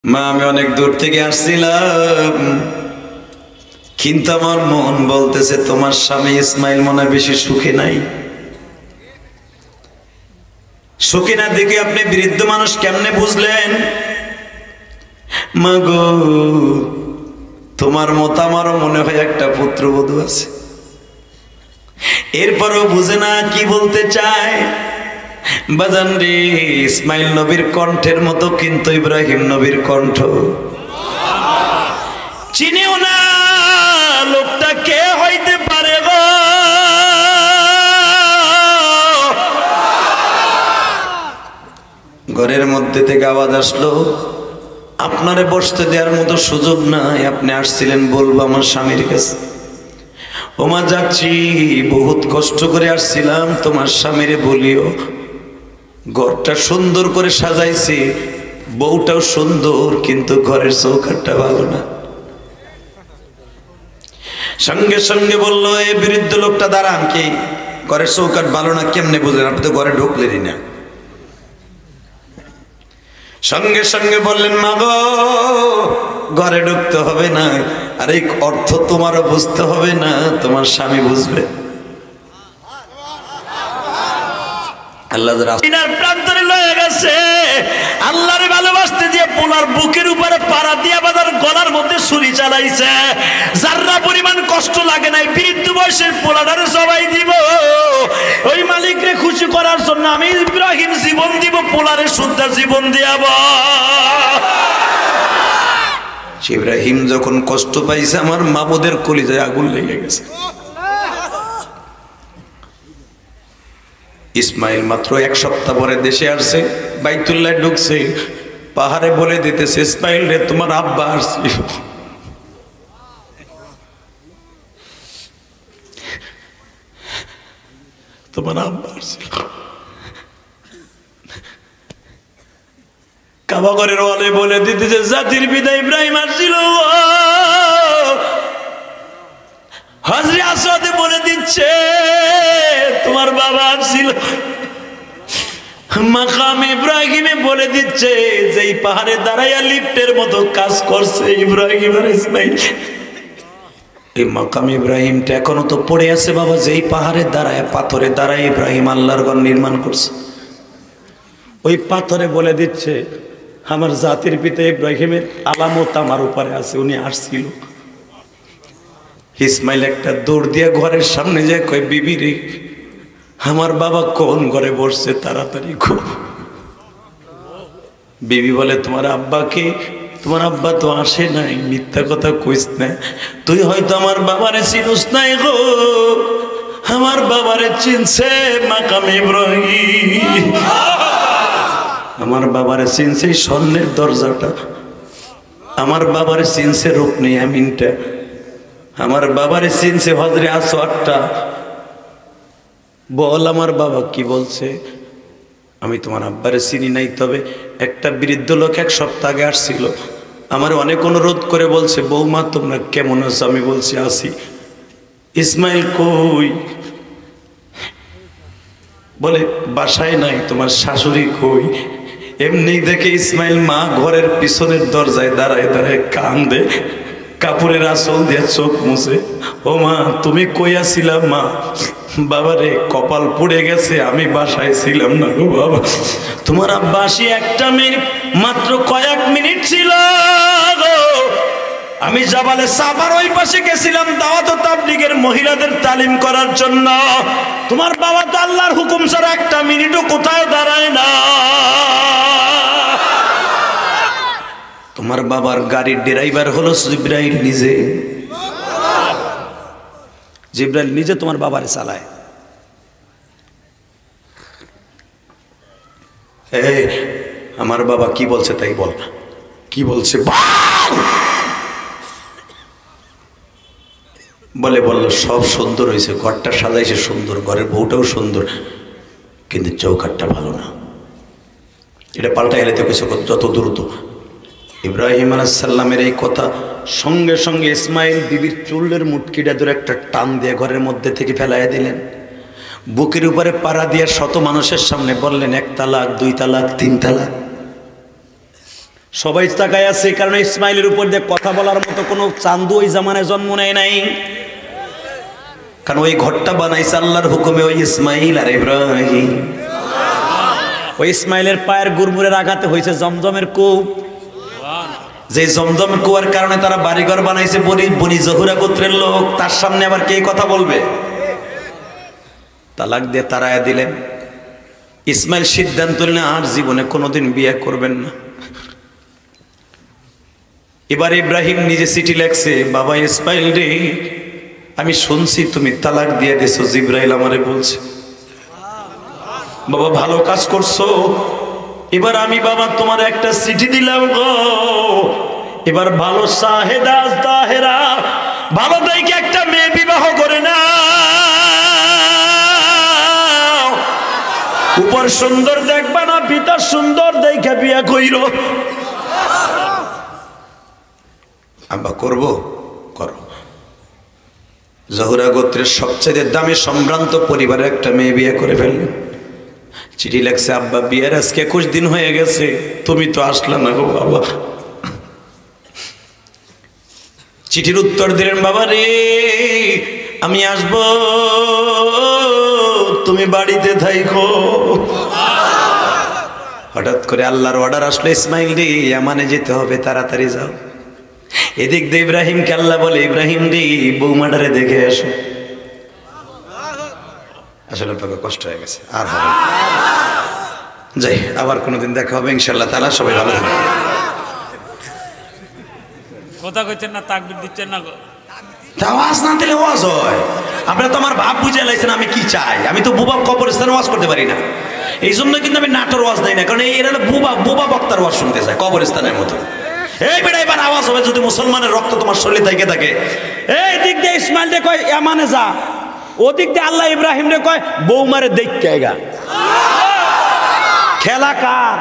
মা আমি অনেক দূর থেকে আসছিলাম, কিন্তু আমার মন বলতেছে তোমার স্বামী ইসমাইল মনে বেশি সুখী নাই। সুখী না দেখে আপনি বৃদ্ধ মানুষ কেমনে বুঝলেন? মা গো, তোমার মতো আমারও মনে হয় একটা পুত্রবধূ আছে, এরপরও বুঝে না কি বলতে চায়। বাজান রে, ইসমাইল নবীর কণ্ঠের মতো কিন্তু ইব্রাহিম নবীর কণ্ঠ চিনিও না। লোকটা কে হইতে পারে গো? ঘরের মধ্যে থেকে আওয়াজ আসলো, আপনারে বসতে দেওয়ার মতো সুযোগ নাই, আপনি আসছিলেন বলবো আমার স্বামীর কাছে। ওমা যাচ্ছি, বহুত কষ্ট করে আসছিলাম, তোমার স্বামীরে বলিও ঘরটা সুন্দর করে সাজাইছি, বউটাও সুন্দর, কিন্তু ঘরের চৌকাঠটা ভালো না। সঙ্গে সঙ্গে বললো, এই বৃদ্ধ লোকটা দাঁড়ান, কি ঘরের চৌকাঠ ভালো না কেমনে বুঝলেন? আপনি তো ঘরে ঢুকলেনই না। সঙ্গে সঙ্গে বললেন, মা গো, ঘরে ঢুকতে হবে না, আর এই অর্থ তোমারও বুঝতে হবে না, তোমার স্বামী বুঝবে। আল্লাহর প্রান্তরে লয়ে গেছে, আল্লাহরে ভালোবাসতে দিয়ে পোলার বুকের উপরে পাড়া দিয়ে বাজার গলার মধ্যে ছুরি চালাইছে। যারা পরিমাণ কষ্ট লাগে নাই, বৃদ্ধ বয়সের পোলাটারে সবাই দিব। ওই মালিকরে খুশি করার জন্য আমি ইব্রাহিম জীবন দিব, পোলারে শুদ্ধ জীবন দিয়াব। ইব্রাহিম যখন কষ্ট পাইছে, আমার মাবুদের কলিজায় আগুন লেগে গেছে। ইসমাইল মাত্র এক সপ্তাহ পরে দেশে আসছে, বাইতুল্লাহ ঢুকছে, পাহাড়ে বলে দিতেছে, ইসমাইল রে, তোমার আব্বা আসছিল। তোমার আব্বা আসছিল। কাবাগরের ওয়ালে বলে দিতেছে, জাতির পিতা ইব্রাহিম আসছিল। হযরত আসাদ বলে দিচ্ছে, তোমার বাবা আসছিল। মাকাম ইব্রাহিমে বলে দিচ্ছে, যেই পাহাড়ে দাঁড়াইয়া লিফটের মতো কাজ করছে ইব্রাহিম আর ইসমাইল, এই মাকাম ইব্রাহিমটা এখনো তো পড়ে আছে বাবা। যেই পাহাড়ে দাঁড়ায়, পাথরে দাঁড়ায় ইব্রাহিম আল্লাহর ঘর নির্মাণ করছে, ওই পাথরে বলে দিচ্ছে, আমার জাতির পিতা ইব্রাহিমের আলামত আমার উপরে আছে, উনি আসছিল। ইসমাইল একটা দৌড় দিয়া ঘরের সামনে যায়, কয়, বিবি রে, আমার বাবা কোন ঘরে বসছে, তাড়াতাড়ি খুব। বিবি বলে, তোমার আব্বাকে? তোমার আব্বা তো আসে নাই, মিথ্যা কথা কইস না, তুই হয়তো আমার বাবারে চিনুস নাই গো। আমার বাবারে চিনছে মাকাম ইব্রাহিম, আমার বাবারে চিনছে স্বর্ণের দরজাটা, আমার বাবারে চিনছে রুকনি আমিনটা, আমার বাবারে চিনছে হযরত আসওয়াদটা। বল আমার বাবা কি বলছে? আমি তোমার আব্বারে চিনি নাই, তবে একটা বৃদ্ধ লোক এক সপ্তাহ আগে আসছিল, আমার অনেক অনুরোধ করে বলছে, বৌমা তোমরা কেমন আছো? আমি বলছি আছি। ইসমাইল কই? বলে বাসায় নাই। তোমার শাশুড়ি কই? এমনি দেখে ইসমাইল মা ঘরের পিছনের দরজায় দাঁড়ায় দাঁড়ায় কান্দে, কাপড়ের আঁচল দিয়ে চোখ মুছে। ও মা, তুমি কই আছিলা মা? বাবারে, কপাল পুড়ে গেছে, আমি বাসায় ছিলাম না গো বাবা। তোমার আব্বা আসি একটা মিনিট, মাত্র কয়েক মিনিট ছিল গো। আমি জাবালে সাবার ওই পাশে গেছিলাম দাওয়াত ও তাবলীগের মহিলাদের তালিম করার জন্য। তোমার বাবা তো আল্লাহর হুকুম ছাড়া একটা মিনিটও কোথাও দাঁড়ায় না। তোমার বাবার গাড়ির ড্রাইভার হলো জিবরাইল নিজে। জিবরাইল নিজে তোমার বাবারে চালায়। আমার বাবা কি বলছে তাই বল, কি বলছে বলে। বললো সব সুন্দর হয়েছে, ঘরটা সাজাইছে সুন্দর, ঘরের বউটাও সুন্দর, কিন্তু চৌকাঠটা ভালো না। এটা পাল্টা এলাতে কেছে যত দ্রুত। ইব্রাহিম আলাইহিস সালামের এই কথা সঙ্গে সঙ্গে ইসমাইল বিবির চুলের মুটকিটা ধরে একটা টান দিয়ে ঘরের মধ্যে থেকে ফেলাইয়া দিলেন। বুকের উপরে পাড়া দিয়ে শত মানুষের সামনে বললেন, 1 তালাক, 2 তালাক, 3 তালাক। সবাই তাকায় আছে, কারণ ইসমাইলের উপর দিয়ে কথা বলার মতো কোনো চান্দু ওই জামানায় জন্ম নেয় নাই। কারণ ওই ঘরটা বানাইছে আল্লাহর হুকুমে ওই ইসমাইল আর ইব্রাহিম। ওই ইসমাইলের পায়ের গুরমুরের আঘাতে হয়েছে জমজমের কূপ। যে জমজম কুয়ার কারণে তারা বাড়িঘর বানাইছে বনি জহুরা গোত্রের লোক, তার সামনে আবার কে কথা বলবে? তালাক দিয়ে তারায়া দিলেন। ইসমাইল সিদ্ধান্ত নিলেন আর জীবনে কোনোদিন বিয়ে করবেন না। এবার ইব্রাহিম নিজে চিঠি লেখছে, বাবা ইসমাইল রে, আমি শুনছি তুমি তালাক দিয়ে দিছো, জিবরাইল আমারে বলছে। বাবা ভালো কাজ করছো। এবার আমি বাবা তোমার একটা চিঠি দিলাম গো, এবার ভালো সাহেদা তাহেরা ভালো দেখে একটা মেয়ে বিবাহ করে না, উপর সুন্দর দেখবা না, ভিতর সুন্দর দেখে বিয়া কইরো। আব্বা করবো, করো। জহুরা গোত্রের সবচেয়ে দামি সম্ভ্রান্ত পরিবারের একটা মেয়ে বিয়ে করে ফেললেন। চিঠি লেখছে, আব্বা বিয়ের আজকে 21 দিন হয়ে গেছে, তুমি তো আসলে না গো বাবা। চিঠির উত্তর দিলেন, বাবা রে আমি আসব, তুমি বাড়িতে থাইকো। হঠাৎ করে আল্লাহর অর্ডার আসলো, ইসমাইল রে ইয়ামানে যেতে হবে, তাড়াতাড়ি যাও। এদিক দিয়ে ইব্রাহিমকে আল্লাহ বলে, ইব্রাহিম রে বৌমাটারে দেখে আসো। আসলে তোকে কষ্ট হয়ে গেছে, আর হবে যাই, আবার কোনোদিন দেখা হবে ইনশাআল্লাহ তাআলা। সবাই ভালো থাকবেন। কথা কইছেন না, তাকবীর দিচ্ছেন না গো। আওয়াজ না দিলে ওয়াজ হয়? আপনারা তো আমার ভাব বুঝে লাইছেন আমি কি চাই। আমি তো বুবা কবরস্থানে ওয়াজ করতে পারি না, এই জন্য কিন্তু আমি নাটোর ওয়াজ দেই না, কারণ এরা বুবা বক্তার ওয়াজ শুনতে চায় কবরস্থানের মতো। এই বেটা এবার আওয়াজ হবে যদি মুসলমানের রক্ত তোমার শরীরে থেকে থাকে। এই দিক দিয়ে ইসমাইল রে কয় ইয়ামানে যা, ওদিক দিয়ে আল্লাহ ইব্রাহিম রে কয় বৌমারে দেখকে গা। খেলা কার?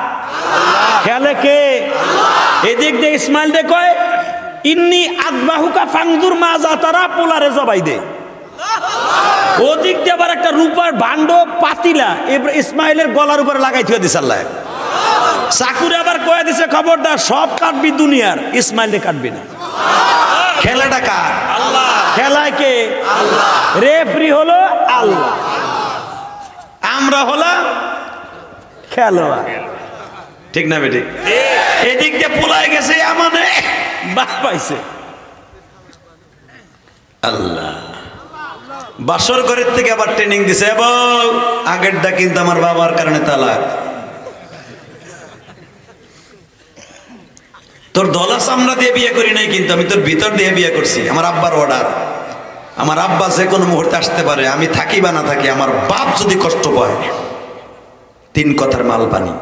খেলে কে? এদিক দিয়ে ইসমাইল রে কয় ইন্নি আদবাহুকা ফাংদুর মাজা তারা, পোলারে জবাই দে। ওদিক দিয়ে আবার একটা রূপার ভাণ্ড পাতিলা ইসমাইলের গলার উপরে লাগাই থুয়ে দিছে আল্লাহ। চাকুরে আবার কয়ে দিছে খবরদার সব কাটবি দুনিয়ার, ইসমাইল রে কাটবি না। খেলাটা কার? আল্লাহ। খেলায় কে? আল্লাহ। রেফারি হলো আল্লাহ, আমরা হলাম খেলোয়াড়। ঠিক না বেটি? এদিক দিয়ে পোলায় গেছে আমাদের বাপ পাইছে আল্লাহ। বাসর ঘরের থেকে আবার ট্রেনিং দিছে, এবং আগেরটা কিন্তু আমার বাবার কারণে তালাক। তোর দলা চামড়া দিয়ে বিয়ে করি নাই, কিন্তু আমি তোর ভিতর দিয়ে বিয়ে করছি। আমার আব্বার অর্ডার, আমার আব্বা যে কোনো মুহূর্তে আসতে পারে, আমি থাকি বা না থাকি, আমার বাপ যদি কষ্ট পায় 3 কথার মাল পানি।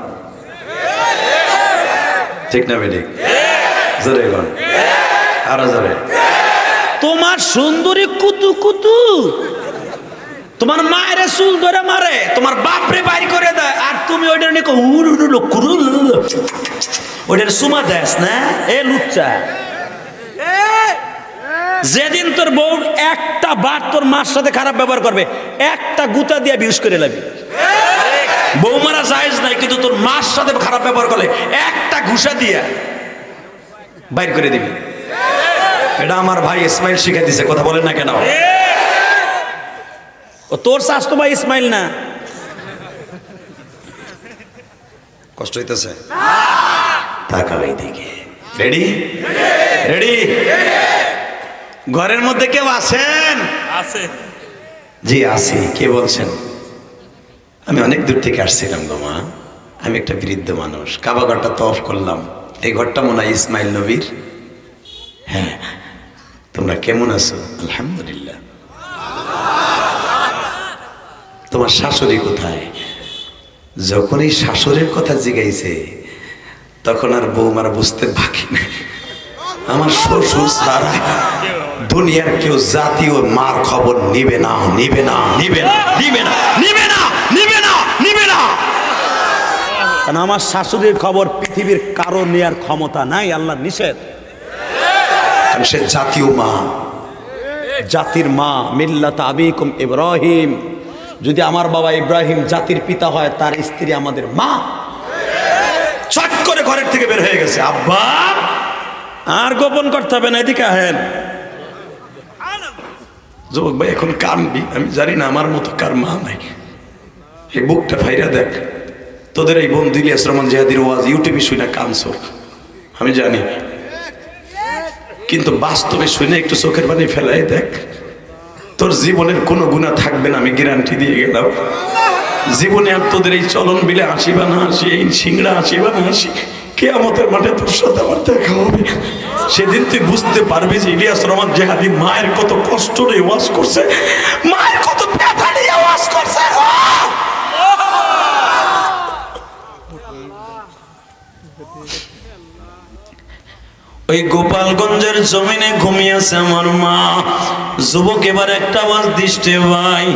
ঠিক না বেটি? জোরে গন, আরো জোরে। তোমার সুন্দরী কুতু কুতু, তোমার মায়ের চুল ধরে মারে, তোমার বাপরে বাইর করে দেয়, আর তুমি ওইটার নিয়ে ওইটার সুমা দেস না। এ লুচ্চা, যেদিন তোর বউ একটা বার তোর মার সাথে খারাপ ব্যবহার করবে, একটা গুতা দিয়ে বিউজ করে লাগবে। বউ মারা জায়েজ নাই, কিন্তু তোর মার সাথে খারাপ ব্যবহার করলে একটা ঘুষা দিয়া বাইর করে দিবি। এটা আমার ভাই ইসমাইল শিখে দিছে, কথা বলেন না কেন? ও তোর স্বাস্থ্য ভাই ইসমাইল না। কষ্ট হইতেছে? তাকাও এইদিকে। রেডি? রেডি? ঘরের মধ্যে কেউ আছেন? আছে। জি আছি। কে বলছেন? আমি অনেক দূর থেকে আসছিলাম গো মা, আমি একটা বৃদ্ধ মানুষ, কাবা ঘরটা তওয়াফ করলাম। এই ঘরটা মনে হয় ইসমাইল নবীর। হ্যাঁ, তোমরা কেমন আছো? আলহামদুলিল্লাহ। তোমার শাশুড়ি কোথায়? যখন এই শাশুড়ির কথা জিগাইছে তখন আর বৌমার বুঝতে বাকি নেই। আমার শ্বশুর ছাড়া দুনিয়ার কেউ জাতীয় মার খবর নিবে না, নিবে না, নিবে না, নিবে না, নিবে না, নিবে না, নিবে না। কারণ আমার শাশুড়ির খবর পৃথিবীর কারো নেয়ার ক্ষমতা নাই, আল্লাহ নিষেধ। সে জাতীয় মা, জাতির মা। মিল্লাত আবিকুম ইব্রাহিম। যদি আমার বাবা ইব্রাহিম জাতির পিতা হয়, তার স্ত্রী আমাদের মা। চট করে ঘরের থেকে বের হয়ে গেছে। আব্বা আর গোপন করতে হবে না, এদিকে আহেন। যুবক ভাই এখন কানবি, আমি জানি না আমার মতো কার মা নাই। এই বুকটা ফাইরা দেখ, তোদের এই বন্ধু ইলিয়াস রহমান জিহাদির ওয়াজ ইউটিউবে শুনে কানছর আমি জানি, কিন্তু বাস্তবে শুনে একটু চোখের পানি ফেলাই দেখ, তোর জীবনের কোনো গুনাহ থাকবে না, আমি গ্যারান্টি দিয়ে গেলাম। জীবনে আর তোদের এই চলন বিলে আসি বা না আসি, এই সিংড়া আসি বা না আসি, কিয়ামতের মাঠে তোর সাথে আমার দেখা হবে। সেদিন তুই বুঝতে পারবি যে ইলিয়াস রহমান জিহাদি মায়ের কত কষ্ট নিয়ে ওয়াজ করছে, মায়ের কত ব্যথা নিয়ে ওয়াজ করছে। ওই গোপালগঞ্জের জমিনে ঘুমিয়েছে আমার মা। যুবক এবার একটা আওয়াজ দিচ্ছে ভাই,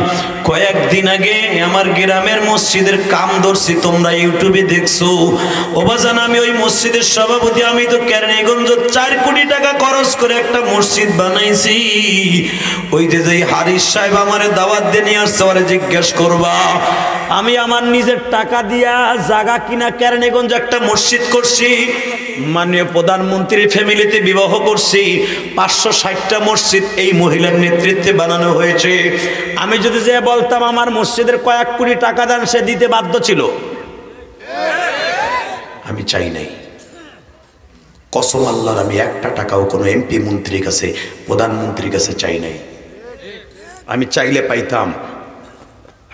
কয়েকদিন আগে আমার গ্রামের মসজিদের কাম ধরছি, তোমরা ইউটিউবে দেখছো। ও বাজান, আমি ওই মসজিদের সভাপতি, আমি তো কেরানীগঞ্জ 4 কোটি টাকা খরচ করে একটা মসজিদ বানাইছি। ওই যে হারিস সাহেব আমারে দাওয়াত দিয়ে নিয়ে আসছে, ওরে জিজ্ঞেস করবা, আমি আমার নিজের টাকা দিয়া জায়গা কিনা কেরানীগঞ্জ একটা মসজিদ করছি, মাননীয় প্রধানমন্ত্রীর ফ্যামিলিতে বিবাহ করছি, 560টা মসজিদ এই মহিলার নেতৃত্বে বানানো হয়েছে। আমি যদি যে বলতাম আমার মসজিদের কয়েক কোটি টাকা দান, সে দিতে বাধ্য ছিল। আমি চাই নাই, কসম আল্লাহর, আমি একটা টাকাও কোনো এমপি মন্ত্রীর কাছে, প্রধানমন্ত্রীর কাছে চাই নাই। আমি চাইলে পাইতাম,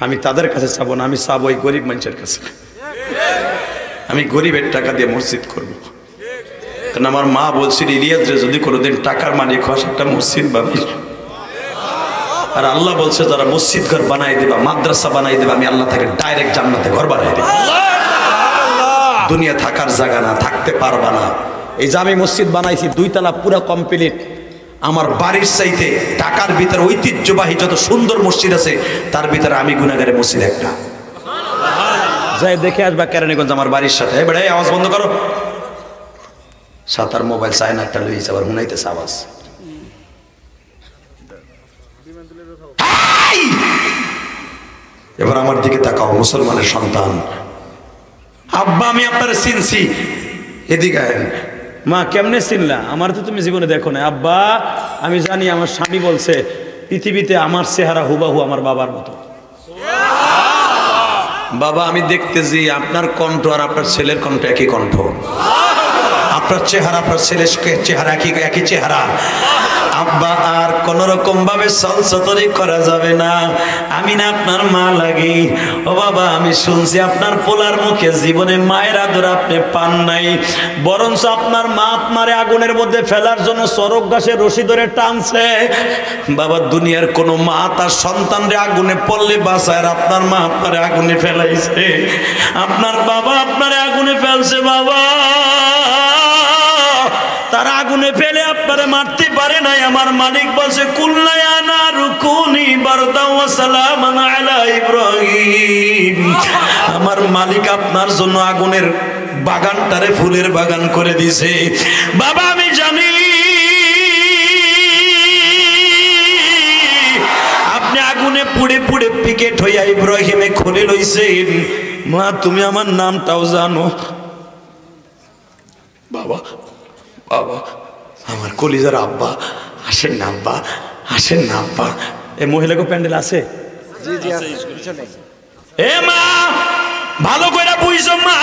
আমি তাদের কাছে চাবো না, আমি চাবো ওই গরিব মানুষের কাছে। আমি গরিবের টাকা দিয়ে মসজিদ করবো, কারণ আমার মা বলছিল ইলিয়াস রে যদি কোনোদিন টাকার মালিক হস একটা মসজিদ বানাই। আর আল্লাহ বলছে যারা মসজিদ ঘর বানাই দেবা, মাদ্রাসা বানাই দেবা, আমি আল্লাহ তাকে ডাইরেক্ট জান্নাতে ঘর বানাই দেব। দুনিয়া থাকার জায়গা না, থাকতে পারবা না। এই যে আমি মসজিদ বানাইছি 2 তলা পুরো কমপ্লিট, আমার বাড়ির চাইতে ঢাকার ভিতরে ঐতিহ্যবাহী যত সুন্দর মসজিদ আছে তার ভিতরে আমি গুনাহগারের মসজিদ একটা। যাই দেখে আসবা কেরানীগঞ্জ আমার বাড়ির সাথে। এবারে আওয়াজ বন্ধ করো, সাতার মোবাইল চায়না একটা লইছে, আবার হুনাইতেছে আওয়াজ। এবার আমার দিকে তাকাও, মুসলমানের সন্তান। আব্বা আমি আপনার চিনছি, এদিকে আয়েন। মা কেমনে চিনলা? আমার তো তুমি জীবনে দেখো না। আব্বা আমি জানি, আমার স্বামী বলছে পৃথিবীতে আমার চেহারা হুবাহু আমার বাবার মতো। বাবা আমি দেখতেছি আপনার কণ্ঠ আর আপনার ছেলের কণ্ঠ একই কণ্ঠ, আপনার চেহারা আপনার ছেলের চেহারা একই চেহারা। আব্বা আর কোন রকম ভাবে সলসতরি করা যাবে না, আমি না আপনার মা লাগি। ও বাবা আমি শুনছি আপনার পোলার মুখে জীবনে মায়ের আদর আপনি পান নাই, বরঞ্চ আপনার মা আপনারে আগুনের মধ্যে ফেলার জন্য চরক গাছের রশি ধরে টানছে। বাবা দুনিয়ার কোন মা তার সন্তানরে আগুনে পড়লে বাঁচায়, আর আপনার মা আপনারে আগুনে ফেলাইছে, আপনার বাবা আপনারে আগুনে ফেলছে। বাবা তারা আগুনে ফেলে আপনারে মারতে পারে নাই। আমার মালিক বলছে কুল্লা ইয়া নারু কুনি বারদাও ওয়া সালামান আলা ইব্রাহিম। আমার মালিক আপনার জন্য আগুনের বাগানটারে ফুলের বাগান করে দিয়েছে। বাবা আমি জানি আপনি আগুনে পুড়ে পুড়ে পিকেট হইয়া ইব্রাহিমে খুলে লইছেন। মা তুমি আমার নামটাও জানো। বাবা বাবা আমার কলিজার আব্বা, আসেন না আব্বা, আসেন না আব্বা। এই মহিলাকে প্যান্ডেল আছে? এ মা ভালো করে বুঝছো মা,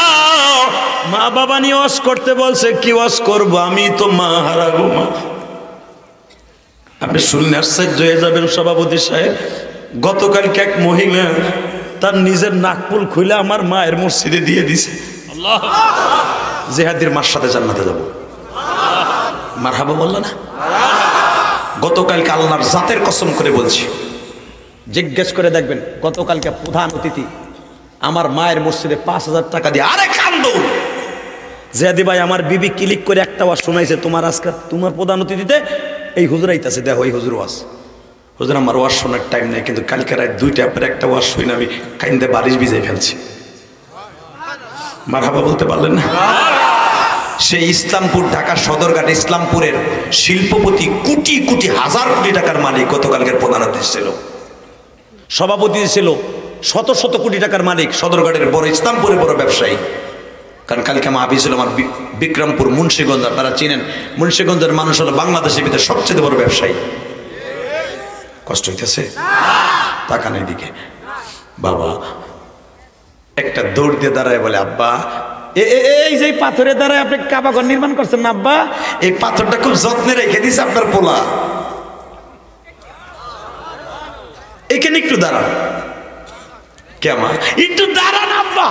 মা বাবা নিয়ে ওয়াজ করতে বলছে, কি ওয়াজ করবো, আমি তো মা হারাবো। মা আপনি শুনলে আশ্চর্য হয়ে যাবেন সভাপতি সাহেব, গতকালকে এক মহিলা তার নিজের নাকপুল খুলে আমার মায়ের মসজিদে দিয়ে দিছে। জিহাদির মার সাথে জান্নাতে যাবো। মারহাবা বললো না? গতকালকে আল্লাহর জাতের কসম করে বলছি, জিজ্ঞেস করে দেখবেন, গতকালকে প্রধান অতিথি আমার মায়ের মসজিদে 5000 টাকা দিয়ে, আরে কান্দো জিহাদি ভাই আমার বিবি ক্লিক করে একটা ওয়াজ শোনাইছে, তোমার আজকে তোমার প্রধান অতিথিতে এই হুজুর আইতাছে, দেখো এই হুজুর ওয়াজ। হুজুর আমার ওয়াজ শোনার টাইম নেই, কিন্তু কালকে রাত 2টার পরে একটা ওয়াজ শুনে আমি কাইন্দে বারিশ ভিজাই ফেলছি। মারহাবা বলতে পারলেন না? সেই ইসলামপুর ঢাকা সদরঘাট ইসলামপুরের শিল্পপতি, কোটি কোটি হাজার কোটি টাকার মালিক গতকালকের প্রধান অতিথি ছিল, সভাপতি ছিল, শত শত কোটি টাকার মালিক, সদরঘাটের বড় ইসলামপুরের বড় ব্যবসায়ী। কারণ কালকে আমি আপিস ছিল আমার বিক্রমপুর মুন্সিগঞ্জ, আপনারা চিনেন মুন্সিগঞ্জের মানুষ হলো বাংলাদেশের ভিতরে সবচেয়ে বড় ব্যবসায়ী। কষ্ট হইতেছে তাকান এদিকে। বাবা একটা দৌড় দিয়ে দাঁড়ায় বলে, আব্বা এই যে পাথরে দাঁড়ায় আপনি কাবাঘর নির্মাণ করছেন না আব্বা, এই পাথরটা খুব যত্নে রেখে দিছে আপনার পোলা, এখানে একটু দাঁড়ান। কেমন একটু দাঁড়ান আব্বা।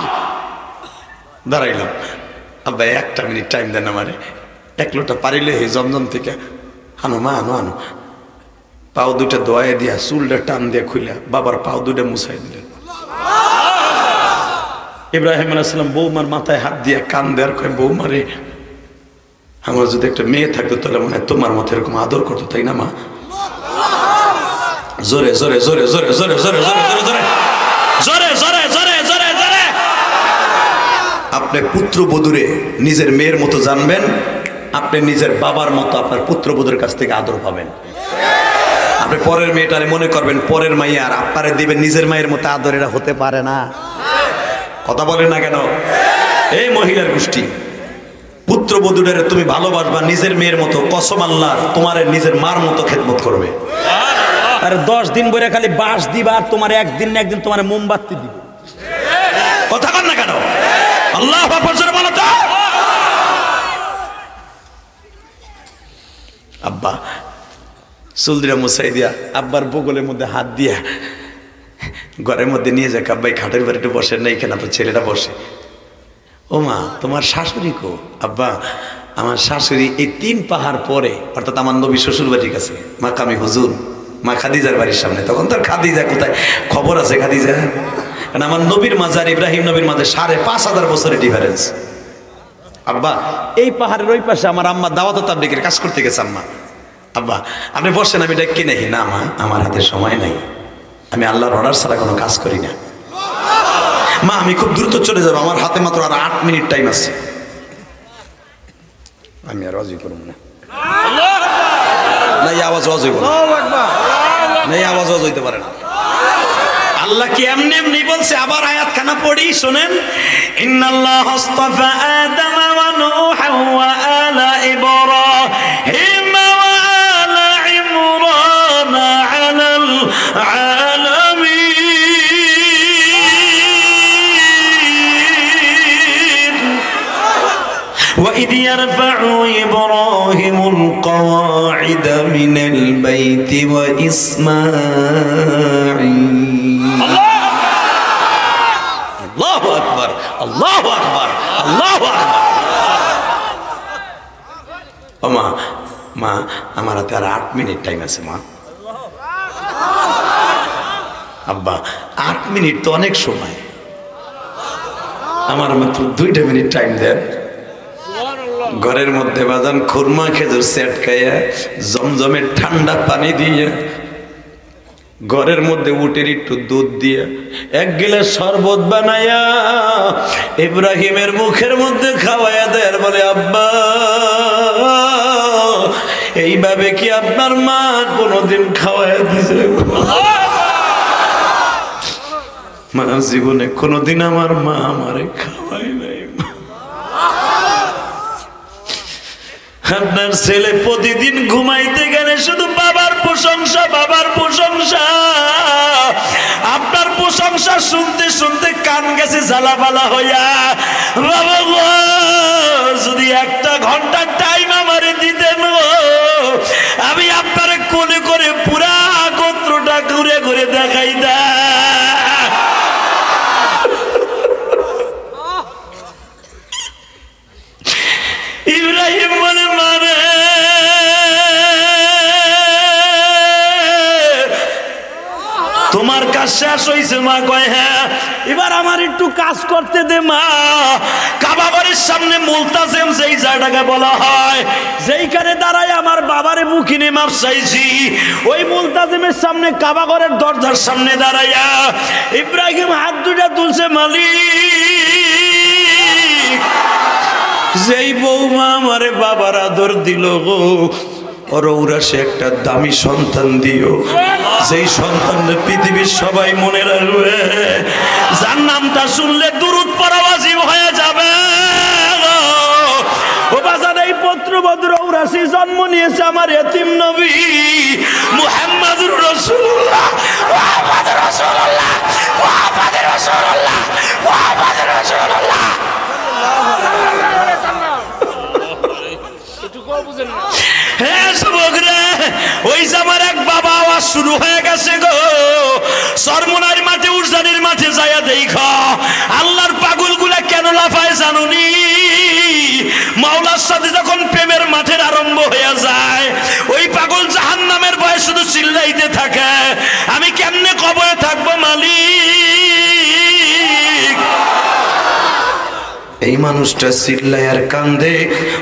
দাঁড়াইলাম। আব্বা 1 মিনিট টাইম দেন আমারে, 1 লোটা পারিলে জমজম থেকে আনো মা, আনো আনো। পাও দুটা দোয়ায় দিয়া চুলটা টান দিয়ে খুইলা বাবার পাও দুটা মুছাই দিলেন। ইব্রাহিম আলাইহিস সালাম বৌমার মাথায় হাত দিয়ে কান দেয়ার কয়, বৌমারে আমার যদি একটা মেয়ে থাকতো তাহলে মনে হয় তোমার মতো এরকম আদর করতো, তাই না মা? জোরে জোরে জোরে জোরে জোরে জোরে জোরে জোরে জোরে জোরে জোরে জোরে জোরে জোরে। আপনি পুত্রবধূরে নিজের মেয়ের মতো জানবেন, আপনি নিজের বাবার মতো আপনার পুত্রবধূর কাছ থেকে আদর পাবেন। আপনি পরের মেয়েটারে মনে করবেন পরের মাইয়া, আর আপনারে দিবেন নিজের মায়ের মতো আদর, এটা হতে পারে না। কথা বলেন না কেন? এই মহিলার গোষ্ঠী, পুত্রবধূরে তুমি ভালোবাসবা নিজের মেয়ের মতো, কসম আল্লাহর তোমার নিজের মার মতো খেদমত করবে। আর 10 দিন বইরা খালি বাস দিবা, আর তোমার একদিন না একদিন তোমার মোমবাতি দিবে। কথা বল না কেন? আল্লাহু আকবার জোরে বলো তো। আব্বা চুলদিরা মুছাই দিয়া আব্বার বগলের মধ্যে হাত দিয়া ঘরের মধ্যে নিয়ে যাক, আব্বাই খাটের উপর একটু বসেন না, এখানে আপনার ছেলেটা বসে। ও মা তোমার শাশুড়ি কো? আব্বা আমার শাশুড়ি এই 3 পাহাড় পরে, অর্থাৎ আমার নবী শ্বশুর বাড়ির কাছে মাকামি হুজুর, মা খাদিজার বাড়ির সামনে। তখন তার খাদিজা কোথায় খবর আছে খাদিজা? কারণ আমার নবীর মাঝে আর ইব্রাহিম নবীর মাঝে 5,500 বছরের ডিফারেন্স। আব্বা এই পাহাড়ের ওই পাশে আমার আম্মা দাওয়াত তাবলীগের কাজ করতে গেছে। আম্মা আব্বা আপনি বসেন, আমি ডেকে নেই। না মা আমার হাতে সময় নাই, আমি আল্লাহর অর্ডার ছাড়া কোনো কাজ করি না। মা আমি খুব দ্রুত চলে যাবো, আমার হাতে মাত্র আর 8 মিনিট টাইম আছে। আমি আর অজয় করব না। নাই আওয়াজ হইব না, নাই আওয়াজ হইতে পারে না। আল্লাহ কি এমনি এমনি বলছে? আবার আয়াত খানা পড়ি শোনেন। ইন্নাল্লাহ আস্তাফা আদম ওয়া নূহা ওয়া আলা ইব্রাহিম ওয়া আলা ইমরান আলাল আলামিন وإذ يرفع إبراهيم القواعد من البيت وإسماعيل الله أكبر الله أكبر الله أكبر মা মা আমার হাতে আর 8 মিনিট টাইম আছে মা। আব্বা 8 মিনিট তো অনেক সময়, আমার মাত্র 2টা মিনিট টাইম দেন। ঘরের মধ্যে বাজান খুরমা খেজুর সেট খাইয়া জমজমের ঠান্ডা পানি দিয়ে, ঘরের মধ্যে উটের একটু দুধ দিয়ে 1 গিলাস শরবত বানায়া ইব্রাহিমের মুখের মধ্যে খাওয়াইয়া দেয়, আর বলে আব্বা এইভাবে কি আপনার মা কোনোদিন খাওয়াইয়া দিছে? মা জীবনে কোনোদিন আমার মা আমারে খাওয়াই নাই। আপনার ছেলে প্রতিদিন ঘুমাইতে গেলে শুধু বাবার প্রশংসা, বাবার প্রশংসা। আপনার প্রশংসা শুনতে শুনতে কান গেছে জ্বালাপালা হইয়া। বাবা গো যদি 1 ঘন্টা টাইম আমারে দিতেন, আমি আপনারে কোলে করে পুরা গোত্রটা ঘুরে ঘুরে দেখাইতাম। ইব্রাহিম বলে মানে তোমার কাজ শেষ হয়েছে? মা কয় হ্যাঁ। এবার আমার একটু কাজ করতে দে মা। কাবা ঘরের সামনে মুলতাজিম যেই জায়গাটাকে বলা হয়, যেইখানে দাঁড়ায় আমার বাবারে মুখিনে মাপ চাইছি, ওই মুলতাজিমের সামনে কাবা ঘরের দরজার সামনে দাঁড়াইয়া ইব্রাহিম হাত দুটা তুলছে, মালিক যেই বৌমা আমারে বাবার আদর দিল গো, ওরা সে একটা দামি সন্তান দিও, যেই সন্তানের পৃথিবীর সবাই মনে রাখবে, যার নামটা শুনলে দুরূদ পড়া ওয়াজিব হয়ে যাবে। পুত্রবধূ ঔরাসী জন্ম নিয়েছে আমার এতিম নবী মুহাম্মদুর রাসূলুল্লাহ মুহাম্মদুর রাসূলুল্লাহ মুহাম্মদুর রাসূলুল্লাহ মুহাম্মদুর রাসূলুল্লাহ। হ্যাঁ যুবকরা, ওই জামার এক বাবা আওয়াজ শুরু হয়ে গেছে গো। চরমোনার মাঠে উরজানির মাঠে যাইয়া দেখা আল্লাহর পাগলগুলা কেন লাফায় জানুনি? মাওলার সাথে যখন প্রেমের মাঠের আরম্ভ হয়ে যায় ওই পাগল জাহান্নামের ভয়ে শুধু চিল্লাইতে থাকে, আমি কেমনে কবরে থাকবো মালিক। এই মানুষটা চিল্লায় আর কান্দে,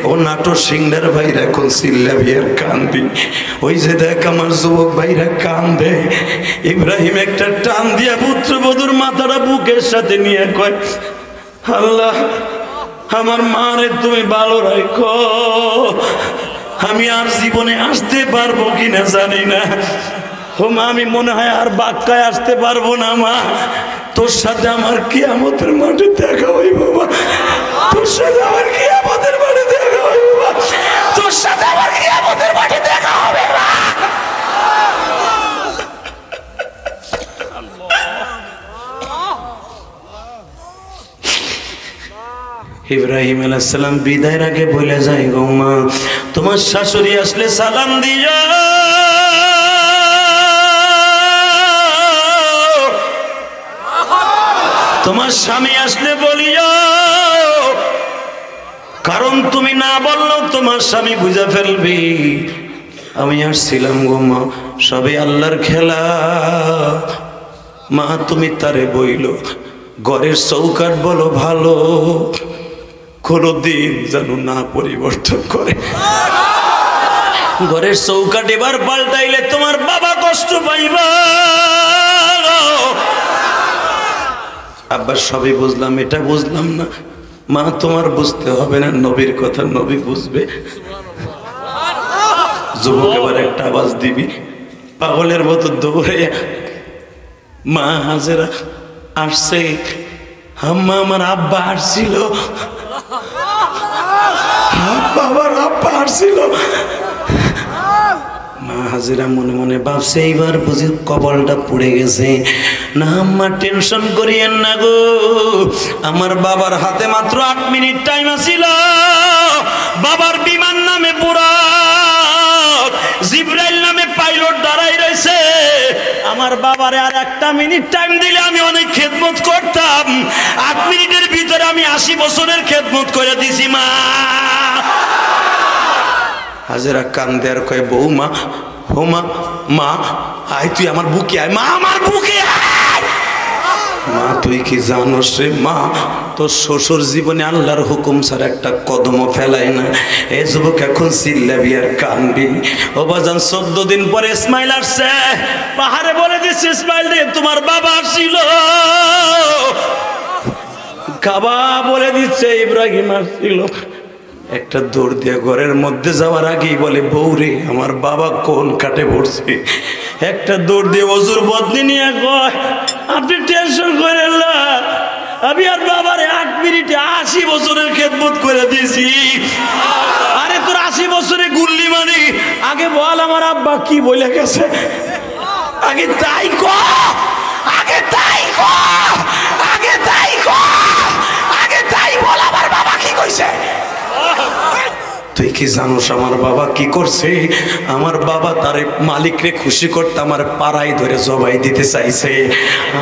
ও নাটোর সিংহার ভাইরা এখন চিল্লাবি আর কান্দি। ওই যে দেখ আমার যুবক ভাইরা কান্দে। ইব্রাহিম একটা টান দিয়া পুত্রবধূর মাথাটা বুকের সাথে নিয়ে কয়, আল্লাহ আমার মারে তুমি ভালো রাখো, আমি আর জীবনে আসতে পারবো কিনা জানি না। ও মা, আমি মনে হয় আর বাক্কায় আসতে পারবো না মা, তোর সাথে আমার কিয়ামতের মাঠে দেখা হইব মা, তোর সাথে আমার কিয়ামতের মাঠে দেখা হইব মা, তোর সাথে আমার কিয়ামতের মাঠে দেখা হবে মা। ইব্রাহিম আলাইহিস সালাম বিদায়ের আগে বলে যায়, গো মা তোমার শাশুড়ি আসলে সালাম দিও, তোমার স্বামী আসলে বলিও, কারণ তুমি না বললেও তোমার স্বামী বুঝে ফেলবি আমি আসছিলাম গো মা, সবে আল্লাহর খেলা। মা তুমি তারে বইল ঘরের চৌকাঠ বলো ভালো, কোনদিন যেন না পরিবর্তন করে। ঘরের চৌকাঠ এবার পাল্টাইলে তোমার বাবা কষ্ট পাইবা। আব্বা সবই বুঝলাম, এটা বুঝলাম না। মা তোমার বুঝতে হবে না, নবীর কথা নবী বুঝবে। যুবক এবার একটা আওয়াজ দিবি, পাগলের মতো দৌড়ে মা হাজেরা আসছে, আম্মা আমার আব্বা আসছিল, আমার আব্বা আসছিল। মা হাজিরা মনে মনে ভাবছে এইবার বুঝি কপালটা পুড়ে গেছে। না আম্মা টেনশন করিয়েন না গো, আমার বাবার হাতে মাত্র 8 মিনিট টাইম আছিল। বাবার বিমান নামে বুরাক, জিব্রাইল নামে পাইলট দাঁড়াই রয়েছে। আমার বাবারে আর 1 মিনিট টাইম দিলে আমি অনেক খেদমত করতাম। 8 মিনিটের ভিতরে আমি 80 বছরের খেদমত করে দিছি মা। হাজেরা কান্দে আর কয়, বৌমা ও মা, মা আয় তুই আমার বুকে আয়, মা আমার বুকে আয়। মা তুই কি জানোস রে মা, তোর শ্বশুর জীবনে আল্লাহর হুকুম ছাড়া একটা কদমও ফেলায় না। এ যুবক এখন চিল্লাবি আর কান্দি। ও বাজান 14 দিন পরে ইসমাইল আসছে, পাহাড়ে বলে দিচ্ছে ইসমাইল রে তোমার বাবা আসছিল। কাবা বলে দিচ্ছে ইব্রাহিম আসছিল। একটা দৌড় দিয়ে ঘরের মধ্যে যাওয়ার আগেই বলে, বৌরে আমার বাবা কোন কাটে পড়ছে। একটা দৌড় দিয়ে ওজুর বদলি নিয়ে কয়, আপনি টেনশন করেন না, আমি আর বাবারে 8 মিনিটে 80 বছরের খেদমত করে দিয়েছি। আরে তোর 80 বছরে গুল্লি মানে আগে বল আমার আব্বা কি বলে গেছে, আগে তাই কর, আগে তাই কর, আগে তাই কর, আগে তাই বল আমার বাবা কি কইছে। তুই কি জানোস আমার বাবা কি করছে? আমার বাবা তার মালিকরে খুশি করতে আমার পাড়ায় ধরে জবাই দিতে চাইছে।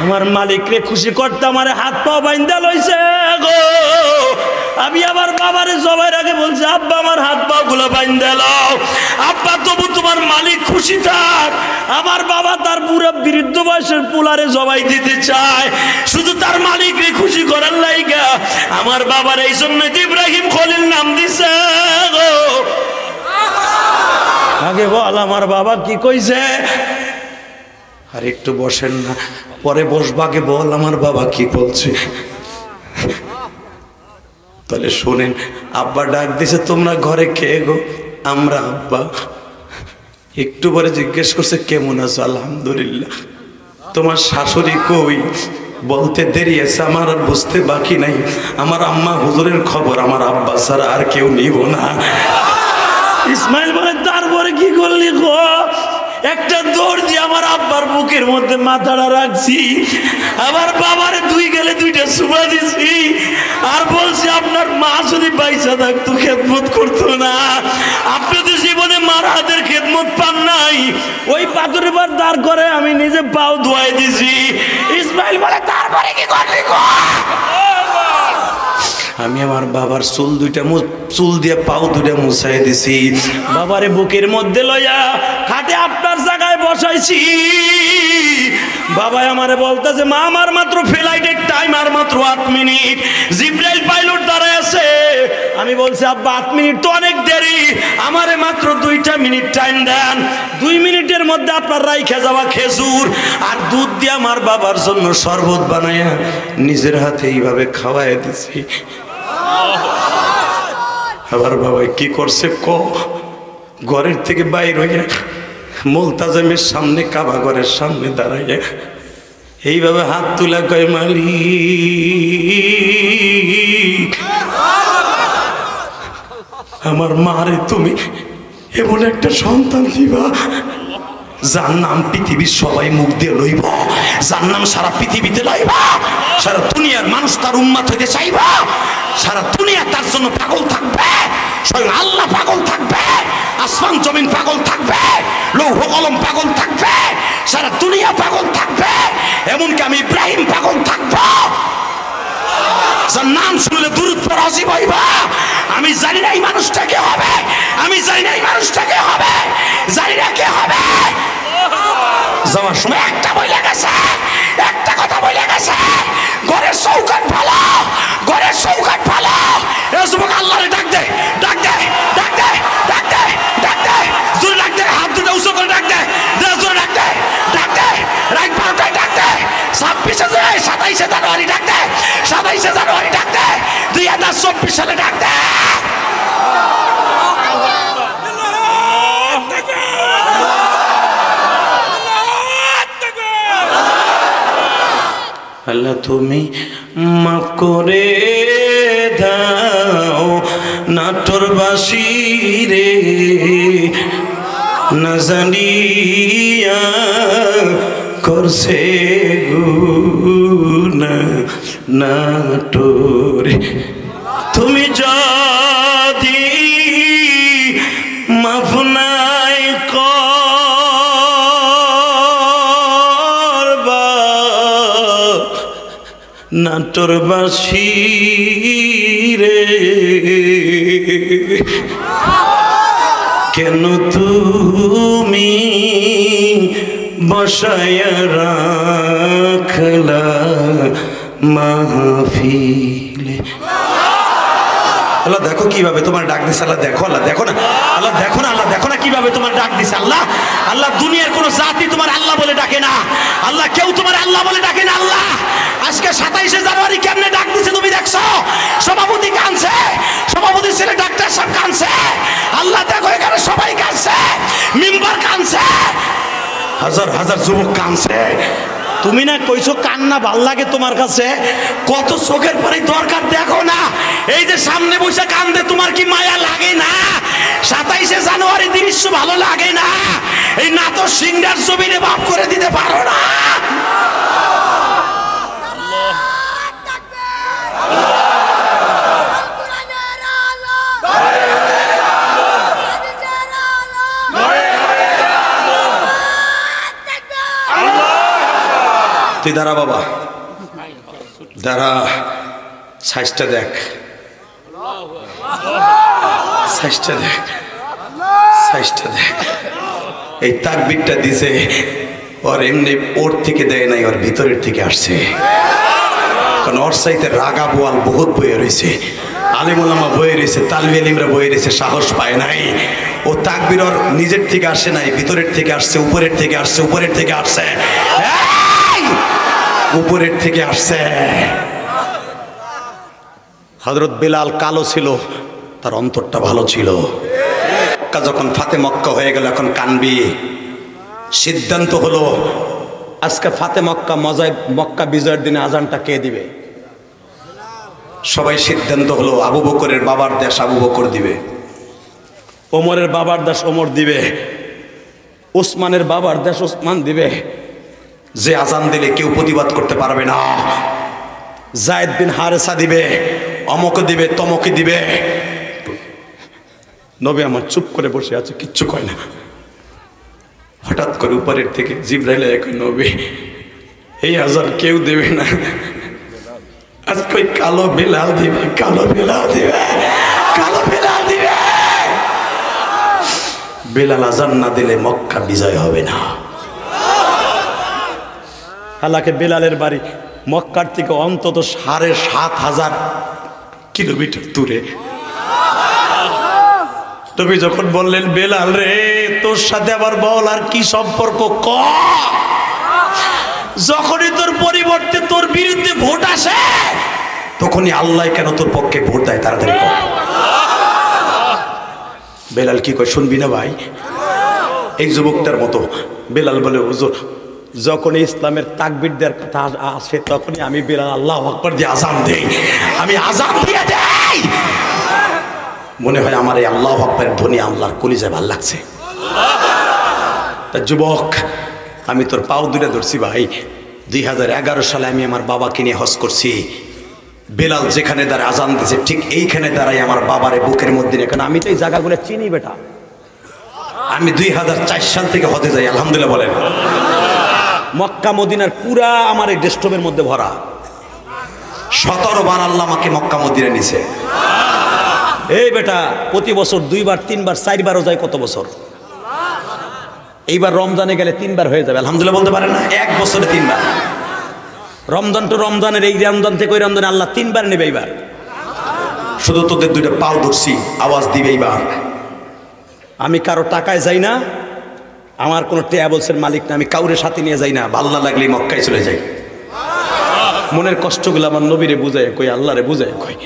আমার মালিকরে খুশি করতে আমার হাত পা বাইন্ধা লইছে গো। আমি আমার বাবারে জবাইয়ের আগে বলছি, আব্বা আমার হাত পা গুলো বাইন্ধা লও, আব্বা তবু তোমার মালিক খুশি থাক। আমার বাবা তার পুরো বৃদ্ধ বয়সের পোলারে জবাই দিতে চায় শুধু তার মালিকরে খুশি করার লাইগা। আমার বাবার এই জন্য ইব্রাহিম খলিল নাম দিছে গো। আগে বল আমার বাবা কি কইছে। আর একটু বসেন না, পরে বসবাকে বল আমার বাবা কি বলছে। তাহলে শোনেন, আব্বা ডাক দিছে, তোমরা ঘরে খেয়ে গো। আমরা আব্বা একটু পরে জিজ্ঞেস করছে, কেমন আছো? আলহামদুলিল্লাহ। তোমার শাশুড়ি কই? বলতে দেরি আছে, আমার আর বুঝতে বাকি নাই। আমার আম্মা হুজুরের খবর আমার আব্বা ছাড়া আর কেউ নিব না। ইসমাইল বলে তারপরে কি করলি গো? একটা দৌড় দিয়ে আমার আব্বার বুকের মধ্যে মাথাটা রাখছি, আবার বাবারে দুই গেলে দুইটা সুবা দিছি, আর বলছি আপনার মা যদি পয়সা থাকতো খেদমত করতো না, আপনি তো জীবনে মার হাতের খেদমত পান নাই। ওই পাথরের বার দাঁড় করে আমি নিজে পাও ধোয়াই দিছি। ইসমাইল বলে তারপরে কি করলি গো? আমি আমার বাবার চুল দিয়ে পাও দুইটা মুছাই দিছি, বাবারে বুকের মধ্যে লইয়া খাটে আপনার জায়গায় বসাইছি। বাবাই আমারে বলতেছে মা আমার মাত্র ফ্লাইটের টাইম আর মাত্র 8 মিনিট, জিব্রাইল পাইলট দাঁড়ায় আছে। আমি বলছি আব্বা 8 মিনিট তো অনেক দেরি, আমারে মাত্র 2টা মিনিট টাইম দেন, 2 মিনিটের মধ্যে আপনার রাইখা যাওয়া খেজুর আর দুধ দিয়ে আমার বাবার জন্য শরবত বানাইয়া নিজের হাতে এইভাবে খাওয়াই দিছি। আবার বাবা কি করছে ঘরের থেকে বাইর হইয়া মুলতাজমের সামনে কাবা ঘরের সামনে দাঁড়াইয়া এইভাবে হাত তুলা কয় মালিক আমার মারে তুমি এমন একটা সন্তান দিবা যার নাম পৃথিবীর সবাই মুখ দিয়ে লইব, যার নাম সারা পৃথিবীতে লইবা, সারা দুনিয়ার মানুষ তার উম্মত হইতে চাইবা, সারা দুনিয়া তার জন্য পাগল থাকবে, স্বয়ং আল্লাহ পাগল থাকবে, আসমান জমিন পাগল থাকবে, লৌহ কলম পাগল থাকবে, সারা দুনিয়া পাগল থাকবে, এমনকি আমি ইব্রাহিম পাগল থাকবো, যার নাম শুনলে দুরূদ পড়া ওয়াজিব হইবা। আমি জানি না এই মানুষটা কে হবে, আমি জানি না এই মানুষটা কে হবে, জানি না কে হবে। যাওয়ার সময় একটা বইলে গেছে, একটা কথা বইলে গেছে, ঘরের চৌকাট ভালো, ঘরের চৌকাট ভালো। এই যুবক আল্লাহরে ডাক দে, ডাক দে, ডাক দে, ডাক দে, ডাক দে, জোরে ডাক দে, হাত দুটো উঁচু করে ডাক দে, জোরে ডাক দে, ডাক দে, রাত 12টায় ডাক দে, 27শে জানুয়ারি ডাক দে, 27শে জানুয়ারি ডাক দে, 2024 সালে ডাক দে। আল্লাহ তুমি মাফ করে দাও নাটোরবাসী রে, না জানিয়া করছে গুনাহ নাটোরে। তুমি যদি মাফ নাই করবা নাটোরবাসী রে, কেন তুমি বসায়া রাখলা মাহফিলে। আল্লাহ দেখো কিভাবে তোমার ডাক দিছে, আল্লাহ দেখো, আল্লাহ দেখো না, আল্লাহ দেখো না, আল্লাহ দেখো না কিভাবে তোমার ডাক দিছে। আল্লাহ আল্লাহ দুনিয়ার কোন জাতি তোমার আল্লাহ বলে ডাকে না, আল্লাহ কেউ তোমার আল্লাহ বলে ডাকে না। আল্লাহ আজকে 27শে জানুয়ারি কেমনে ডাক দিছে তুমি দেখছো? সভাপতি কাঁদছে, সভাপতি ছেলে ডাক্তার সাহেব কাঁদছে, আল্লাহ দেখো এখানে সবাই কাঁদছে, মেম্বার কাঁদছে, হাজার হাজার যুবক কাঁদছে। তুমি না কইছো কান্না ভাল লাগে তোমার কাছে, কত চোখের পরে দরকার দেখো না। এই যে সামনে বসে কান্দে তোমার কি মায়া লাগে না? 27শে জানুয়ারি দৃশ্য ভালো লাগে না? এই না তো সিংহার ছবিরে বাপ করে দিতে পারো না। তুই দাঁড়া বাবা, দাঁড়া, সাইজটা দেখ, সাইজটা দেখ, সাইজটা দেখ। এই তাকবীরটা দিছে ওর এমনি ওর থেকে দেয় নাই, ওর ভিতরের থেকে আসছে। কারণ ওর চাইতে রাগা বোয়াল বহুত বয়ে রয়েছে, আলিম ওলামা বয়ে রয়েছে, তালবি আলিমরা বয়ে রয়েছে, সাহস পায় নাই। ও তাকবীর ওর নিজের থেকে আসে নাই, ভিতরের থেকে আসছে, উপরের থেকে আসছে, উপরের থেকে আসছে, উপরের থেকে আসছে। হযরত বেলাল কালো ছিল, তার অন্তরটা ভালো ছিল। যখন ফাতে মক্কা হয়ে গেল, এখন কানবি। সিদ্ধান্ত হলো আজকে ফাতে মক্কা মক্কা বিজয়ের দিনে আজানটা কে দিবে? সবাই সিদ্ধান্ত হলো আবু বকরের বাবার দেশ আবু বকর দিবে। ওমরের বাবার দেশ ওমর দিবে, ওসমানের বাবার দেশ ওসমান দিবে, যে আজান দিলে কেউ প্রতিবাদ করতে পারবে না। যায়েদ বিন হারেসা দিবে, অমকে দিবে, তমকে দিবে। নবী আমার চুপ করে বসে আছে, কিচ্ছু কয় না। হঠাৎ করে উপরের থেকে জিবরাইল কয়, নবী এই আজান কেউ দেবে না, আজকে ওই কালো বেলাল দিবে, কালো বেলাল দিবে, কালো বেলাল দিবে। বেলাল আজান না দিলে মক্কা বিজয় হবে না। হালাকে বেলালের বাড়ি মক্কার থেকে অন্তত ৭,৫০০ কিলোমিটার দূরে। তুমি যখন বললেন বেলাল রে তোর সাথে আবার বল আর কি সম্পর্ক ক, যখনই তোর পরিবর্তে তোর বিরুদ্ধে ভোট আসে তখনই আল্লাহ কেন তোর পক্ষে ভোট দেয়, তাড়াতাড়ি কর। বেলাল কি কয় শুনবি না ভাই? এই যুবকটার মতো বেলাল বলে হুজুর যখন ইসলামের তাকবীর দেওয়ার কথা আসে তখনই আমি বেলাল আল্লাহু আকবার দিয়ে আজান দেই, আমি আজান দিয়ে দেই। মনে হয় আমার এই আল্লাহু আকবারের ধ্বনি আল্লাহর কলিজায় ভালো লাগছে। তা যুবক আমি তোর পাও দূরে ধরছি ভাই। 2011 সালে আমি আমার বাবাকে নিয়ে হজ করছি। বেলাল যেখানে দাঁড়ায় আজান দিয়েছে ঠিক এইখানে দাঁড়াই আমার বাবারে বুকের মধ্যে নিয়ে, কারণ আমি তো এই জায়গাগুলো চিনি বেটা। আমি 2004 সাল থেকে হজে যাই, আলহামদুলিল্লাহ বলেন। মক্কা মদিনার পুরা আমার এই ডেস্কটপের মধ্যে ভরা। 17 বার আল্লাহ আমাকে মক্কা মদিনা নিছে। এই বেটা প্রতি বছর 2 বার 3 বার 4 বারও যায়, কত বছর? এইবার রমজানে গেলে 3 বার হয়ে যাবে, আলহামদুলিল্লাহ বলতে পারেন না? 1 বছরে 3 বার। রমজান টু রমজানের এই রমজান থেকে ওই রমজানে আল্লাহ 3 বার নেবে। এইবার শুধু তোদের 2টা পাও ধরছি, আওয়াজ দিবে। এইবার আমি কারো টাকায় যাই না, আমার কোনো ট্রাভেলসের মালিক না, আমি কাউরে সাথে নিয়ে যাই না, ভালো না লাগলেই মক্কায় চলে যাই। মনের কষ্টগুলো আমার নবীরে বুঝায় কই, আল্লাহরে বুঝায় কই।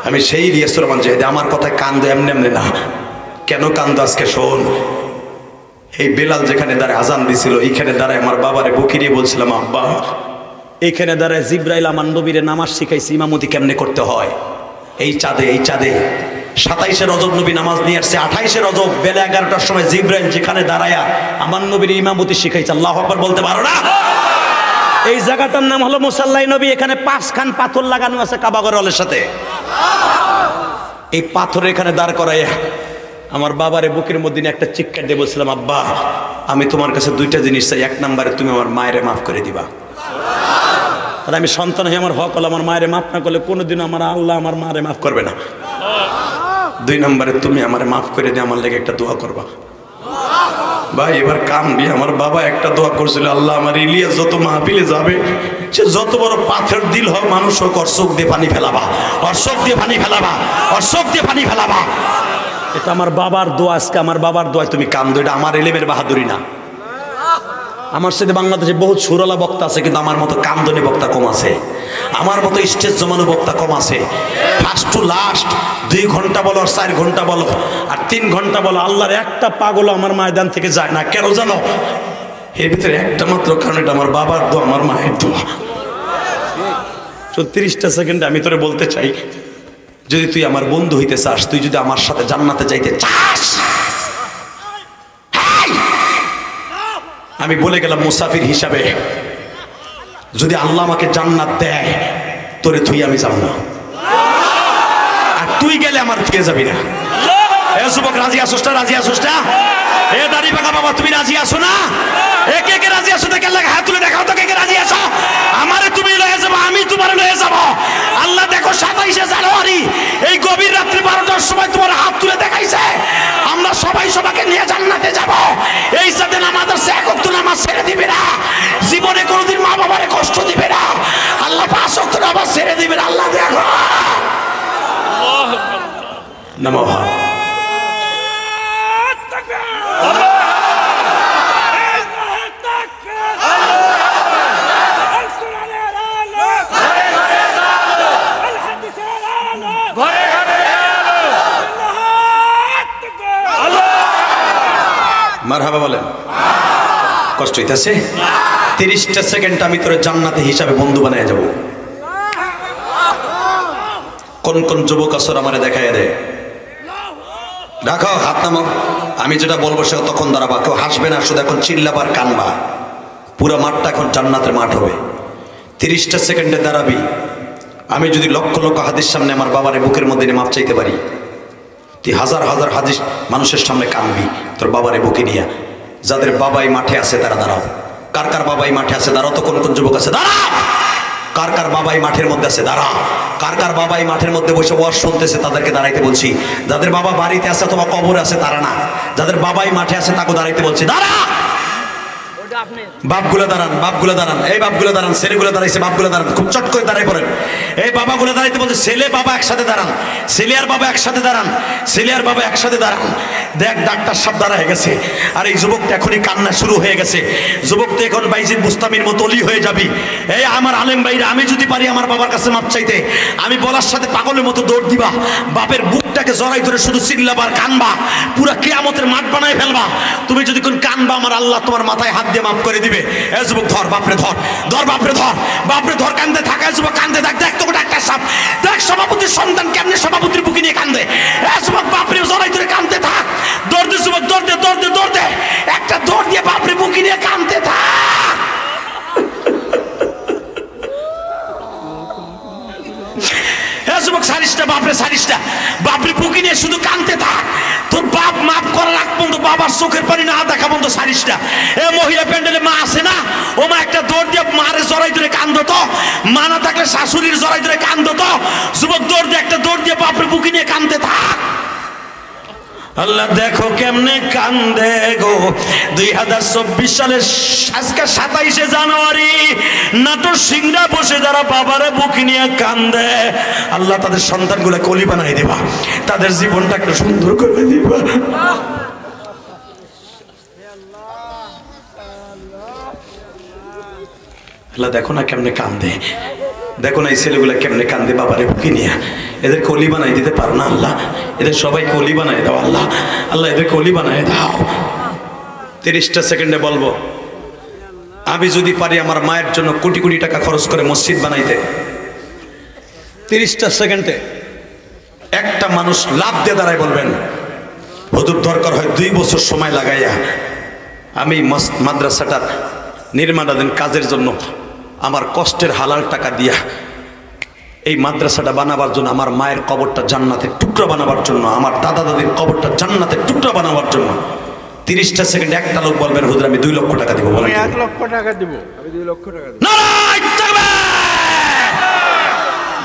আমি সেই ইলিয়াসুর রহমান জাহিদি, আমার কথায় কান্দো এমনি এমনি না। কেন কান্দো আজকে শোন। এই বেলাল যেখানে দাঁড়ায় আজান দিছিল এইখানে দাঁড়ায় আমার বাবারে বুকে নিয়ে বলছিলাম আব্বা এইখানে দাঁড়ায় জিব্রাইল আমার নবীরে নামাজ শিখাইছে ইমামতি কেমনে করতে হয়। এই চাঁদে 27শে রজব নবী নামাজ নিয়ে আসছে, 28শে রজব বেলা 11টার সময় জিব্রাইল যেখানে দাঁড়ায়া আমার নবীর ইমামতি শিখাইছে। আল্লাহু আকবার বলতে পারো না? এই জায়গাটার নাম হলো মুসাল্লাই নবী। এখানে 5 খান পাথর লাগানো আছে কাবা ঘরের সাথে। এই পাথর এখানে দাঁড় করাইয়া আমার বাবারে বুকের মধ্যে একটা চিৎকার দিয়ে বলছিলাম আব্বা আমি তোমার কাছে 2টা জিনিস চাই। 1 নম্বরে তুমি আমার মায়েরে মাফ করে দিবা। আর আমি সন্তান হয়ে আমার হক হলো, আমার মায়েরে মাফ না করলে কোনোদিন আমার আল্লাহ আমার মারে মাফ করবে না। 2 নম্বরে তুমি আমারে মাফ করে দিয়ে আমার লেগে একটা দোয়া করবা। ভাই এবার কামবি। আমার বাবা একটা দোয়া করছিল, আল্লাহ আমার ইলিয়াস যত মাহফিলে যাবে সে যত বড় পাথর দিল হোক মানুষ হোক, ওর চোখ দিয়ে পানি ফেলাবা, ওর চোখ দিয়ে পানি ফেলাবা, ওর চোখ দিয়ে পানি ফেলাবা। এটা আমার বাবার দোয়া। আজকে আমার বাবার দোয়ায় তুমি কান্দো, এটা আমার এলেমের বাহাদুরি না। আমার সাথে বাংলাদেশে বহুত সুরলা বক্তা আছে, কিন্তু আমার মতো কান্দনি বক্তা কম আছে, আমার মতো স্টেজ জমানো বক্তা কম আছে। ফার্স্ট টু লাস্ট 2 ঘন্টা বলো আর 4 ঘন্টা বলো আর 3 ঘন্টা বলো, আল্লাহর একটা পাগল আমার ময়দান থেকে যায় না। কেন জানো? এর ভিতরে একটা মাত্র কারণ, এটা আমার বাবার দোয়া, আমার মায়ের দোয়া। 30টা সেকেন্ডে আমি তোরে বলতে চাই, যদি তুই আমার বন্ধু হইতে চাস, তুই যদি আমার সাথে জান্নাতে যাইতে চাস, আমি বলে গেলাম মুসাফির হিসাবে, যদি আল্লাহ আমাকে জান্নাত দেয় তোরে তুই আমি যাব না, আর তুই গেলে আমার থেকে যাবি না। এ যুবক রাজি আসোস না? রাজি আসোস না? এ দাড়ি পাকা বাবা তুমি রাজি আসো না? এ কে কে রাজি আসো? দেখে হাত তুলে দেখাও তো কে কে রাজি আসো। আমারে তুমি লয়ে যাবো, আমি তোমারে লয়ে যাবো। আল্লাহ দেখো 27শে জানুয়ারি এই গভীর রাত্রি 12টার সময় তোমার হাত তুলে দেখাইছে, আমরা সবাই সবাইকে নিয়ে জান্নাতে যাব। এই সাথে আমাদের এক ওয়াক্ত নামাজ ছেড়ে দিবে না, জীবনে কোনোদিন মা বাবারে কষ্ট দিবে না, আল্লাহ 5 ওয়াক্ত নামাজ ছেড়ে দিবে না। আল্লাহ দেখো নমঃ মারহাবা বলেন। কষ্ট হইতেছে? 30টা সেকেন্ড আমি তোর জান্নাতে হিসাবে বন্ধু বানায় যাব। কোন কোন যুবক আসর আমারে দেখায় দেয়, রাখো হাত নামো। আমি যেটা বলবো সে তখন দাঁড়াবা, কেউ হাসবে না, শুধু এখন চিল্লাবার কানবা। পুরো মাঠটা এখন জান্নাতের মাঠ হবে। 30টা সেকেন্ডে দাঁড়াবি। আমি যদি লক্ষ লক্ষ হাদিস সামনে আমার বাবার বুকের মধ্যে মাপ চাইতে পারি, তুই হাজার হাজার হাদিস মানুষের সামনে কানবি তোর বাবারে বুকে নিয়ে। যাদের বাবাই মাঠে আছে তারা দাঁড়াও। কার কার বাবাই মাঠে আছে দাঁড়াও তো। কোন কোন যুবক আছে দাঁড়াও। কার কার বাবাই মাঠের মধ্যে আছে দাঁড়া। কার কার বাবাই মাঠের মধ্যে বসে ওয়াজ শুনতেছে তাদেরকে দাঁড়াইতে বলছি। যাদের বাবা বাড়িতে আছে অথবা কবরে আছে তারা না, যাদের বাবাই মাঠে আছে তাকে দাঁড়াইতে বলছি। দাঁড়া। বাপগুলো দাঁড়ান, বাপগুলো দাঁড়ান, এই বাপগুলো দাঁড়ান, ছেলেগুলো দাঁড়াইছে, বাপগুলো দাঁড়ান, খুব চট করে দাঁড়াই পড়েন। এই বাবাগুলো দাঁড়াইতে বলছে, ছেলে বাবা একসাথে দাঁড়ান, ছেলে আর বাবা একসাথে দাঁড়ান, ছেলে আর বাবা একসাথে দাঁড়ান। দেখ ডাক্তার সাহেব দাঁড়ায় গেছে, আর এই যুবকটা এখনই কান্না শুরু হয়ে গেছে। যুবকটা এখন বাইজিদ বুস্তামির মতো অলি হয়ে যাবি। এই আমার আলেম ভাইরা, আমি যদি পারি আমার বাবার কাছে মাপ চাইতে, আমি বলার সাথে পাগলের মতো দৌড় দিবা, বাপের বুকটাকে জড়াই ধরে শুধু চিল্লাবার কানবা, পুরা কিয়ামতের মাঠ বানায় ফেলবা। তুমি যদি কোন কানবা, আমার আল্লাহ তোমার মাথায় হাত দিয়ে মাফ করে দিবে। এ যুবক ধর বাপরে, ধর ধর বাপরে, ধর বাপরে, ধর। কান্দে থাকা যুবক, কান্দে থাক। দেখ তো ডাক্তার সাহেব, দেখ সভাপতির সন্তান কেমনে সভাপতির বুকে নিয়ে কান্দে। এ যুবক বাপরে জড়াই ধরে কান্দতে থাক। দৌড় দে যুবক, দৌড় দে, দৌড় দে, দৌড় দে। একটা দৌড় দিয়ে বাপরে বুকে নিয়ে কান্দতে থাক। যুবক সারিসটা বাপরে, সারিসটা বাপরে বুকে নিয়ে শুধু কান্দতে থাক। তোর বাপ মাফ করার আগ পর্যন্ত, বাবার চোখের পানি না দেখা পর্যন্ত সারিসটা। এ মহিলা প্যান্ডেলে মা আছে না, ও মা একটা দৌড় দিয়ে মারে জড়াই ধরে কান্দো তো। মা না থাকলে শাশুড়ির জড়াই ধরে কান্দো তো। যুবক দৌড় দিয়ে, একটা দৌড় দিয়ে বাপরে বুকে নিয়ে কান্দতে থাক। আল্লাহ দেখো কেমনে কান্দে গো। 2024 সালের আজকে 27শে জানুয়ারি নাটোর সিংড়া বসে যারা বাবারে বুকে নিয়ে কান্দে, আল্লাহ তাদের সন্তানগুলো কলি বানাই দিবা, তাদের জীবনটাকে সুন্দর করে দিবা। আল্লাহ দেখো না কেমনে কান্দে, দেখো না এই ছেলেগুলা কেমনে কান্দে বাবারে বুকে নিয়ে। এদের কলি বানাই দিতে পারো না আল্লাহ, এদের সবাই কলি বানাই দাও আল্লাহ। আল্লাহ এদের কলি বানাই দাও। 30টা সেকেন্ডে বলবো, আমি যদি পারি আমার মায়ের জন্য কোটি কোটি টাকা খরচ করে মসজিদ বানাইতে, 30টা সেকেন্ডে একটা মানুষ লাভ দিয়ে দাঁড়ায় বলবেন, হুজুর দরকার হয় 2 বছর সময় লাগাইয়া আমি মাদ্রাসাটার নির্মাণাধীন কাজের জন্য আমার কষ্টের হালাল টাকা দিয়া এই মাদ্রাসাটা বানাবার জন্য, আমার মায়ের কবরটা জান্নাতের টুকরা বানাবার জন্য, আমার দাদা দাদির কবরটা জান্নাতের টুকরা বানাবার জন্য 30টা সেকেন্ডে একটা লোক বলবেন, হুজুর আমি 2 লক্ষ টাকা দিব। বলেন 1 লক্ষ টাকা দিব। আমি 2 লক্ষ টাকা দিব।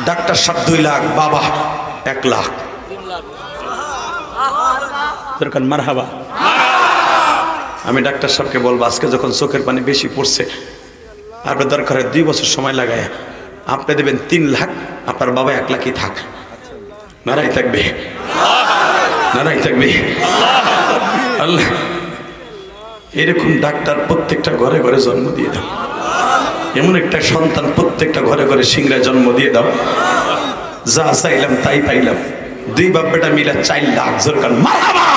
ডাক্তার সাহেব 2 লাখ, বাবা 1 লাখ। দরকার মারহাবা। আমি ডাক্তার সাহেবকে বলবো, আজকে যখন চোখের পানি বেশি পড়ছে, আপনার দরকার 2 বছর সময় লাগায় আপনি দেবেন 3 লাখ, আপনার বাবা 1 লাখই থাক। নারাই থাকবে, নারাই থাকবে। আল্লাহ এরকম ডাক্তার প্রত্যেকটা ঘরে ঘরে জন্ম দিয়ে দাও, এমন একটা সন্তান প্রত্যেকটা ঘরে ঘরে সিংড়ায় জন্ম দিয়ে দাও। যা চাইলাম তাই পাইলাম। 2 বাপ বেটা মিলা 4 লাখ। জোরকার মারহাবা।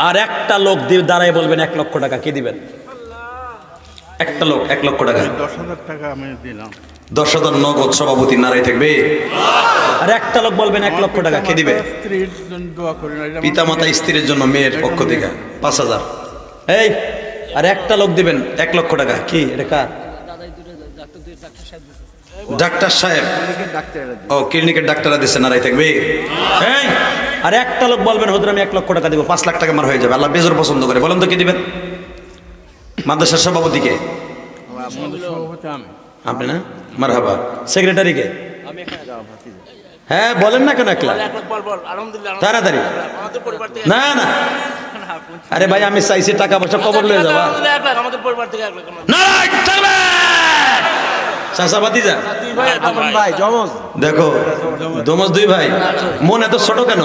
আর একটা লোক দিয়ে দাঁড়ায় বলবেন 1 লক্ষ টাকা কে দিবেন? একটা লোক 1 লক্ষ টাকা। 10,000 টাকা আমি দিলাম। 10,000 নগদ। সভাপতি নারাই থাকবে। আর একটা লোক বলবেন 1 লক্ষ টাকা কে দিবে? স্ত্রীর জন্য দোয়া করি না। পিতা মাতা স্ত্রীর জন্য মেয়ের পক্ষ থেকে 5,000। এই আর একটা লোক দিবেন 1 লক্ষ টাকা। কি এটা কার? ডাক্তার সাহেব। ও ক্লিনিকের ডাক্তাররা দিচ্ছে। নারাই থাকবে। এই আর একটা লোক বলবেন, হুজুর আমি 1 লক্ষ টাকা দিব, 5 লাখ টাকা আমার হয়ে যাবে। আল্লাহ বেজোর পছন্দ করে। বলেন তো কে দিবেন? মাদ্রাসার সভাপতিকে? আপনি না? মারহাবা। সেক্রেটারিকে? হ্যাঁ বলেন না কেন? 1 লাখ তাড়াতাড়ি। না না আরে ভাই আমি চাইছি টাকা পয়সা কবর লয়ে যাবা। চাষাবাদি যা দেখো দমজ 2 ভাই, মন এত ছোট কেন?